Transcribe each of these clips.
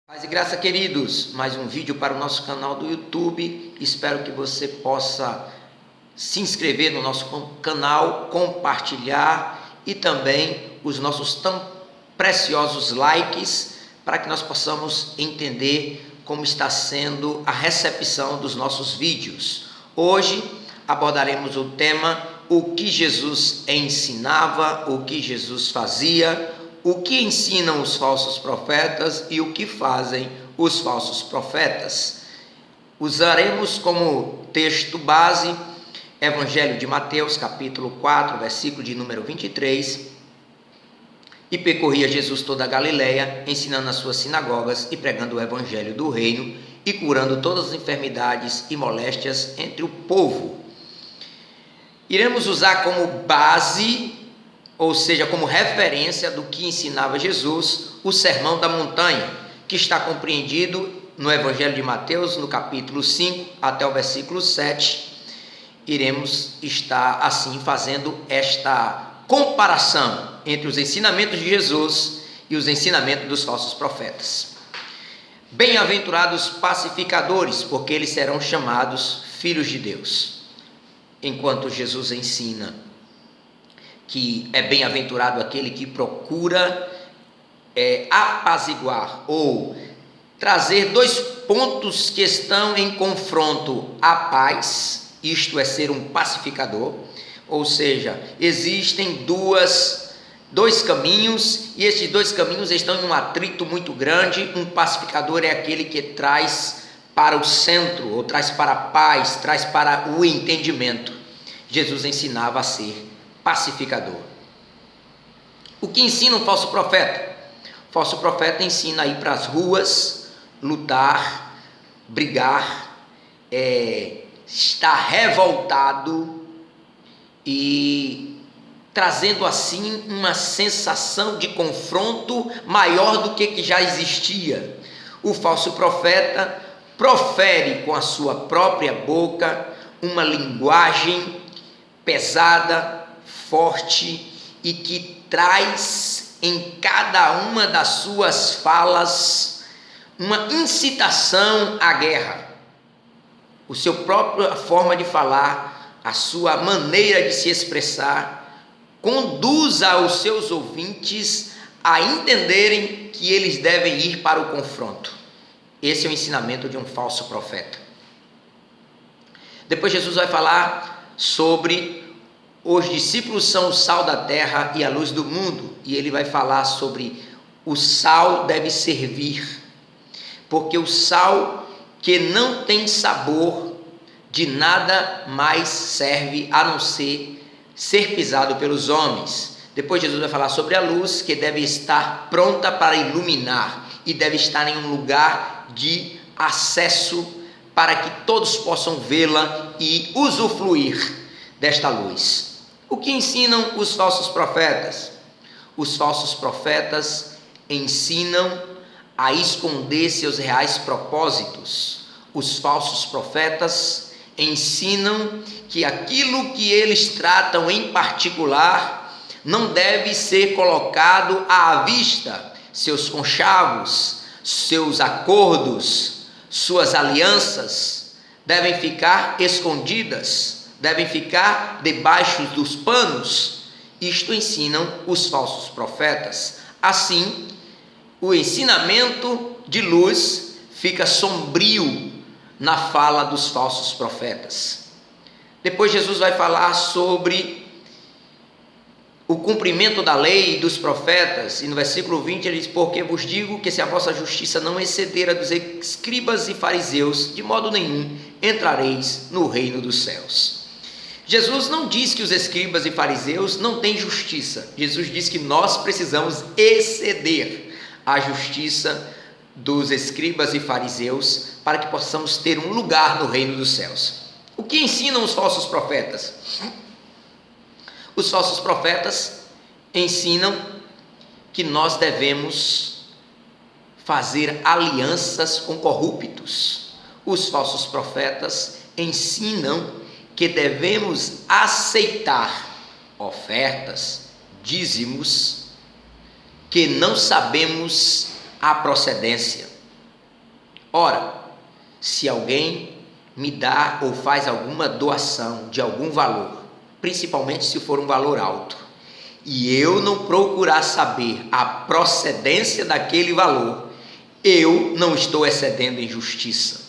Paz e graça, queridos, mais um vídeo para o nosso canal do YouTube. Espero que você possa se inscrever no nosso canal, compartilhar e também os nossos tão preciosos likes para que nós possamos entender como está sendo a recepção dos nossos vídeos. Hoje abordaremos o tema: o que Jesus ensinava, o que Jesus fazia, o que ensinam os falsos profetas e o que fazem os falsos profetas. Usaremos como texto base Evangelho de Mateus, capítulo 4, versículo de número 23. E percorria Jesus toda a Galileia, ensinando nas suas sinagogas e pregando o evangelho do reino e curando todas as enfermidades e moléstias entre o povo. Iremos usar como base, ou seja, como referência do que ensinava Jesus, o Sermão da Montanha, que está compreendido no Evangelho de Mateus, no capítulo 5 até o versículo 7. Iremos estar assim fazendo esta comparação entre os ensinamentos de Jesus e os ensinamentos dos falsos profetas. Bem-aventurados pacificadores, porque eles serão chamados filhos de Deus. Enquanto Jesus ensina que é bem-aventurado aquele que procura apaziguar ou trazer dois pontos que estão em confronto: a paz, isto é, ser um pacificador, ou seja, existem dois caminhos e esses dois caminhos estão em um atrito muito grande. Um pacificador é aquele que traz para o centro, ou traz para a paz, traz para o entendimento. Jesus ensinava a ser pacificador. O que ensina um falso profeta? O falso profeta ensina a ir para as ruas, lutar, brigar, estar revoltado e trazendo assim uma sensação de confronto maior do que já existia. O falso profeta profere com a sua própria boca uma linguagem pesada, forte e que traz em cada uma das suas falas uma incitação à guerra. O seu própria forma de falar, a sua maneira de se expressar, conduz aos seus ouvintes a entenderem que eles devem ir para o confronto. Esse é o ensinamento de um falso profeta. Depois Jesus vai falar sobre os discípulos são o sal da terra e a luz do mundo, e ele vai falar sobre o sal deve servir, porque o sal que não tem sabor de nada mais serve a não ser pisado pelos homens. Depois Jesus vai falar sobre a luz que deve estar pronta para iluminar e deve estar em um lugar de acesso para que todos possam vê-la e usufruir desta luz. O que ensinam os falsos profetas? Os falsos profetas ensinam a esconder seus reais propósitos. Os falsos profetas ensinam que aquilo que eles tratam em particular não deve ser colocado à vista. Seus conchavos, seus acordos, suas alianças devem ficar escondidas, devem ficar debaixo dos panos. Isto ensinam os falsos profetas. Assim, o ensinamento de luz fica sombrio na fala dos falsos profetas. Depois Jesus vai falar sobre o cumprimento da lei e dos profetas, e no versículo 20 ele diz: porque vos digo que se a vossa justiça não exceder a dos escribas e fariseus, de modo nenhum entrareis no reino dos céus. Jesus não diz que os escribas e fariseus não têm justiça. Jesus diz que nós precisamos exceder a justiça dos escribas e fariseus para que possamos ter um lugar no reino dos céus. O que ensinam os falsos profetas? Os falsos profetas ensinam que nós devemos fazer alianças com corruptos. Os falsos profetas ensinam que devemos aceitar ofertas, dízimos, que não sabemos a procedência. Ora, se alguém me dá ou faz alguma doação de algum valor, principalmente se for um valor alto, e eu não procurar saber a procedência daquele valor, eu não estou excedendo em justiça.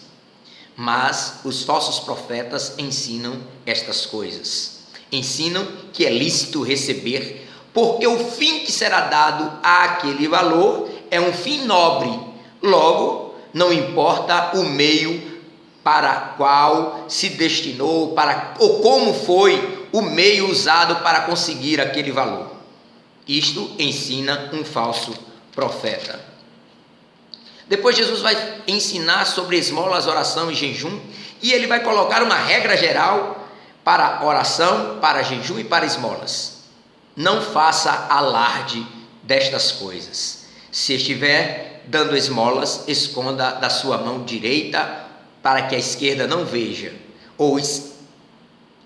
Mas os falsos profetas ensinam estas coisas. Ensinam que é lícito receber, porque o fim que será dado àquele valor é um fim nobre. Logo, não importa o meio para qual se destinou, ou como foi o meio usado para conseguir aquele valor. Isto ensina um falso profeta. Depois Jesus vai ensinar sobre esmolas, oração e jejum, e ele vai colocar uma regra geral para oração, para jejum e para esmolas. Não faça alarde destas coisas. Se estiver dando esmolas, esconda da sua mão direita para que a esquerda não veja, ou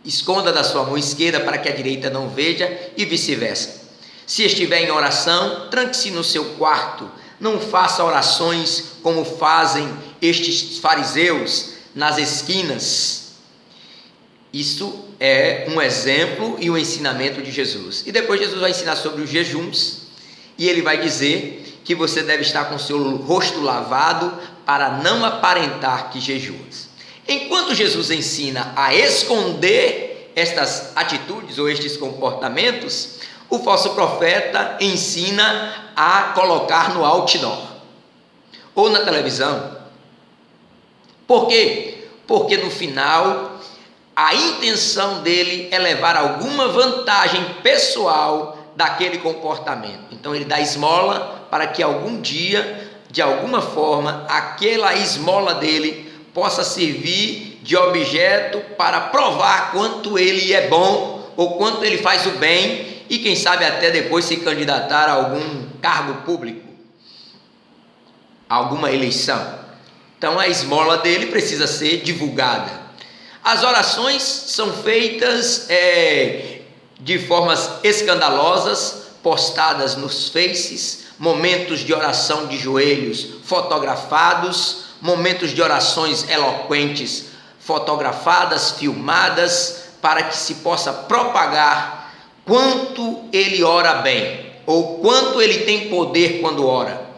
esconda da sua mão esquerda para que a direita não veja, e vice-versa. Se estiver em oração, tranque-se no seu quarto. Não faça orações como fazem estes fariseus nas esquinas. Isso é um exemplo e um ensinamento de Jesus. E depois Jesus vai ensinar sobre os jejuns, e ele vai dizer que você deve estar com o seu rosto lavado para não aparentar que jejuas. Enquanto Jesus ensina a esconder estas atitudes ou estes comportamentos, o falso profeta ensina a colocar no outdoor ou na televisão. Por quê? Porque no final a intenção dele é levar alguma vantagem pessoal daquele comportamento. Então ele dá esmola para que algum dia, de alguma forma, aquela esmola dele possa servir de objeto para provar quanto ele é bom ou quanto ele faz o bem, e quem sabe até depois se candidatar a algum cargo público, alguma eleição. Então a esmola dele precisa ser divulgada. As orações são feitas de formas escandalosas, postadas nos faces, momentos de oração de joelhos fotografados, momentos de orações eloquentes fotografadas, filmadas, para que se possa propagar quanto ele ora bem, ou quanto ele tem poder quando ora.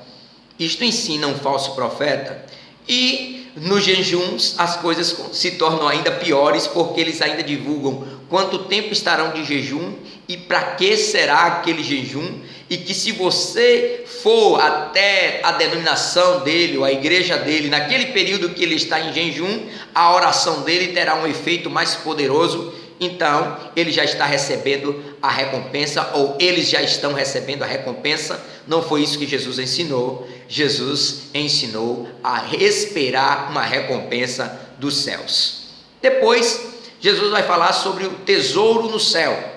Isto ensina um falso profeta. E nos jejuns as coisas se tornam ainda piores, porque eles ainda divulgam quanto tempo estarão de jejum e para que será aquele jejum, e que se você for até a denominação dele ou a igreja dele naquele período que ele está em jejum, a oração dele terá um efeito mais poderoso. Então ele já está recebendo a recompensa, ou eles já estão recebendo a recompensa. Não foi isso que Jesus ensinou. Jesus ensinou a esperar uma recompensa dos céus. Depois Jesus vai falar sobre o tesouro no céu,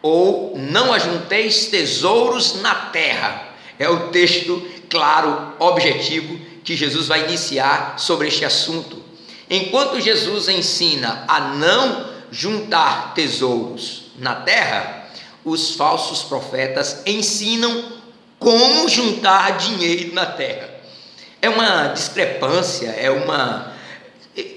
ou não ajunteis tesouros na terra. É o texto claro, objetivo, que Jesus vai iniciar sobre este assunto. Enquanto Jesus ensina a não juntar tesouros na terra, os falsos profetas ensinam como juntar dinheiro na terra. É uma discrepância, é uma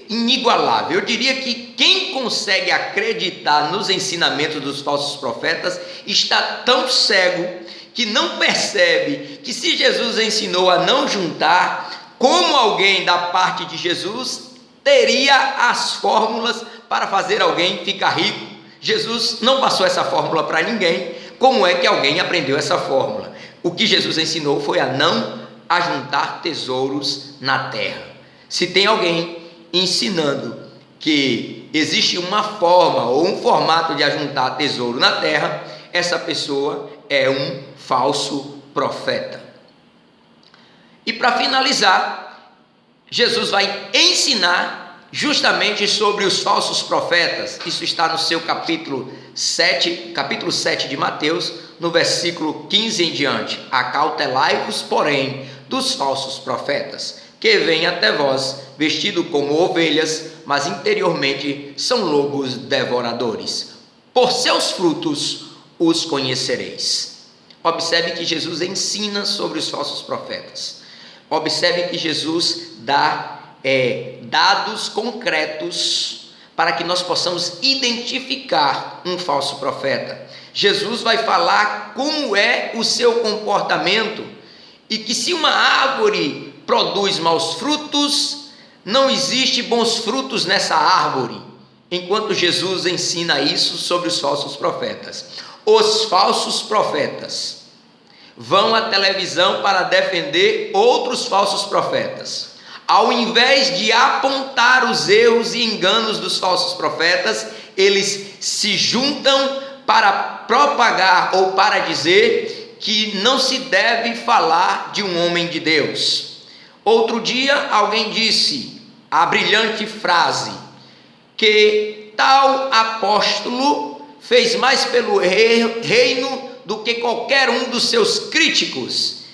inigualável. Eu diria que quem consegue acreditar nos ensinamentos dos falsos profetas está tão cego que não percebe que, se Jesus ensinou a não juntar, como alguém da parte de Jesus teria as fórmulas para fazer alguém ficar rico. Jesus não passou essa fórmula para ninguém. Como é que alguém aprendeu essa fórmula? O que Jesus ensinou foi a não ajuntar tesouros na terra. Se tem alguém ensinando que existe uma forma ou um formato de ajuntar tesouro na terra, essa pessoa é um falso profeta. E para finalizar, Jesus vai ensinar justamente sobre os falsos profetas. Isso está no seu capítulo 7 de Mateus, no versículo 15 em diante. Acautelai-vos, porém, dos falsos profetas, que vêm até vós, vestidos como ovelhas, mas interiormente são lobos devoradores. Por seus frutos os conhecereis. Observe que Jesus ensina sobre os falsos profetas. Observe que Jesus dá dados concretos para que nós possamos identificar um falso profeta. Jesus vai falar como é o seu comportamento e que se uma árvore produz maus frutos, não existe bons frutos nessa árvore, enquanto Jesus ensina isso sobre os falsos profetas. Os falsos profetas vão à televisão para defender outros falsos profetas. Ao invés de apontar os erros e enganos dos falsos profetas, eles se juntam para propagar ou para dizer que não se deve falar de um homem de Deus. Outro dia alguém disse a brilhante frase que tal apóstolo fez mais pelo reino do que qualquer um dos seus críticos.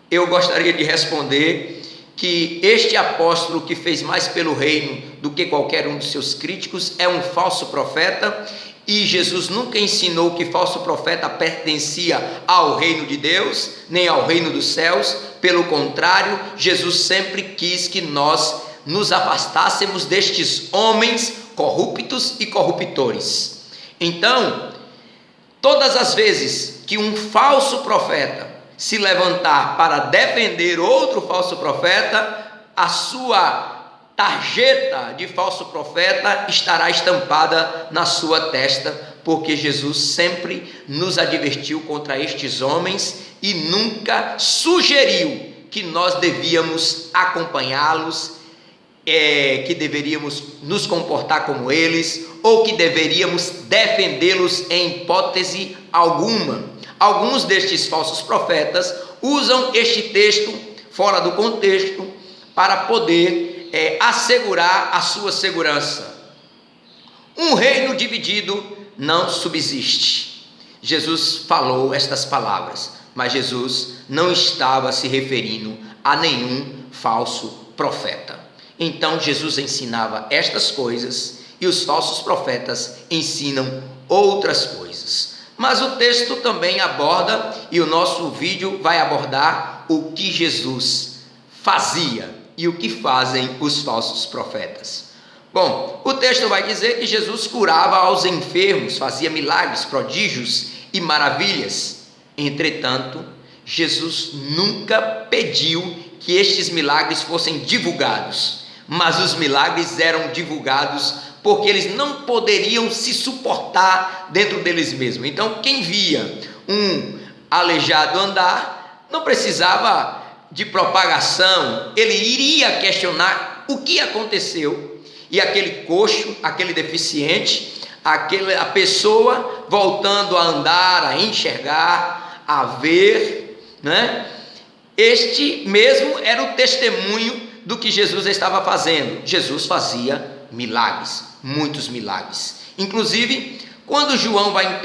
Eu gostaria de responder que este apóstolo que fez mais pelo reino do que qualquer um dos seus críticos é um falso profeta, e Jesus nunca ensinou que falso profeta pertencia ao reino de Deus, nem ao reino dos céus. Pelo contrário, Jesus sempre quis que nós nos afastássemos destes homens corruptos e corruptores. Então, todas as vezes que um falso profeta se levantar para defender outro falso profeta, a sua tarjeta de falso profeta estará estampada na sua testa, porque Jesus sempre nos advertiu contra estes homens e nunca sugeriu que nós devíamos acompanhá-los, que deveríamos nos comportar como eles, ou que deveríamos defendê-los em hipótese alguma. Alguns destes falsos profetas usam este texto fora do contexto para poder assegurar a sua segurança. Um reino dividido não subsiste. Jesus falou estas palavras, mas Jesus não estava se referindo a nenhum falso profeta. Então Jesus ensinava estas coisas e os falsos profetas ensinam outras coisas. Mas o texto também aborda, e o nosso vídeo vai abordar, o que Jesus fazia e o que fazem os falsos profetas. Bom, o texto vai dizer que Jesus curava aos enfermos, fazia milagres, prodígios e maravilhas. Entretanto, Jesus nunca pediu que estes milagres fossem divulgados, mas os milagres eram divulgados porque eles não poderiam se suportar dentro deles mesmos. Então, quem via um aleijado andar, não precisava de propagação, ele iria questionar o que aconteceu, e aquele coxo, aquele deficiente, a pessoa voltando a andar, a enxergar, a ver, né? Este mesmo era o testemunho do que Jesus estava fazendo. Jesus fazia milagres, muitos milagres. Inclusive, quando João vai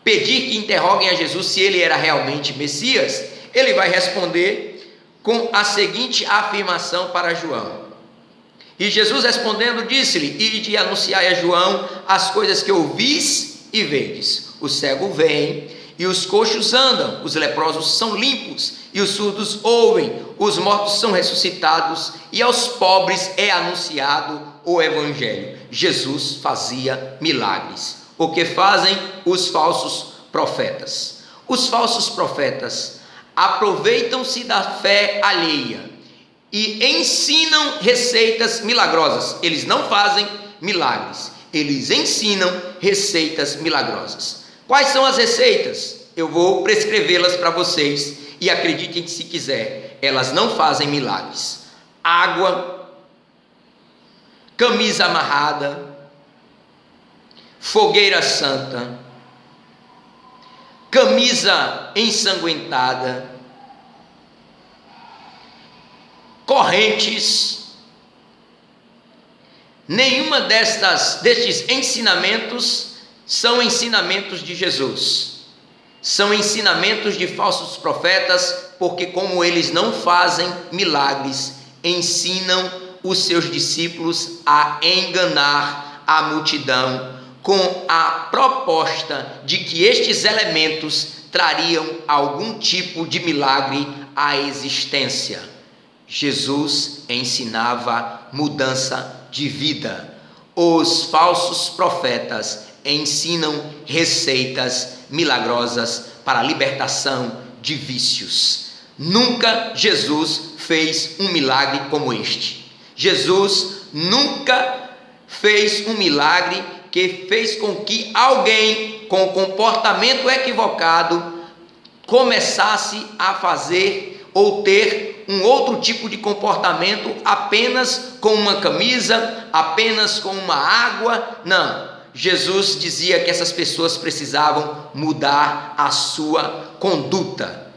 pedir que interroguem a Jesus se ele era realmente Messias, ele vai responder com a seguinte afirmação para João. E Jesus respondendo disse-lhe: ide e anunciai a João as coisas que ouvis e vedes. O cego vem e os coxos andam, os leprosos são limpos e os surdos ouvem, os mortos são ressuscitados e aos pobres é anunciado o evangelho. Jesus fazia milagres. O que fazem os falsos profetas? Os falsos profetas aproveitam-se da fé alheia e ensinam receitas milagrosas. Eles não fazem milagres, eles ensinam receitas milagrosas. Quais são as receitas? Eu vou prescrevê-las para vocês, e acreditem se quiser, elas não fazem milagres. Água, camisa amarrada, fogueira santa, camisa ensanguentada, correntes. Nenhuma destes ensinamentos são ensinamentos de Jesus. São ensinamentos de falsos profetas, porque como eles não fazem milagres, ensinam os seus discípulos a enganar a multidão com a proposta de que estes elementos trariam algum tipo de milagre à existência. Jesus ensinava mudança de vida. Os falsos profetas ensinam receitas milagrosas para a libertação de vícios. Nunca Jesus fez um milagre como este. Jesus nunca fez um milagre que fez com que alguém com comportamento equivocado começasse a fazer ou ter um outro tipo de comportamento apenas com uma camisa, apenas com uma água. Não. Jesus dizia que essas pessoas precisavam mudar a sua conduta.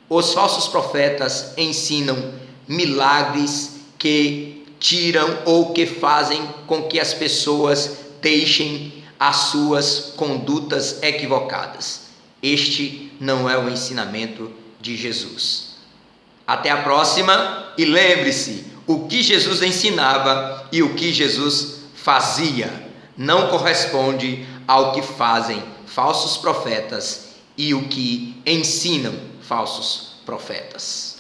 Os falsos profetas ensinam milagres que tiram ou que fazem com que as pessoas deixem as suas condutas equivocadas. Este não é o ensinamento de Jesus. Até a próxima e lembre-se, o que Jesus ensinava e o que Jesus fazia não corresponde ao que fazem falsos profetas e o que ensinam falsos profetas.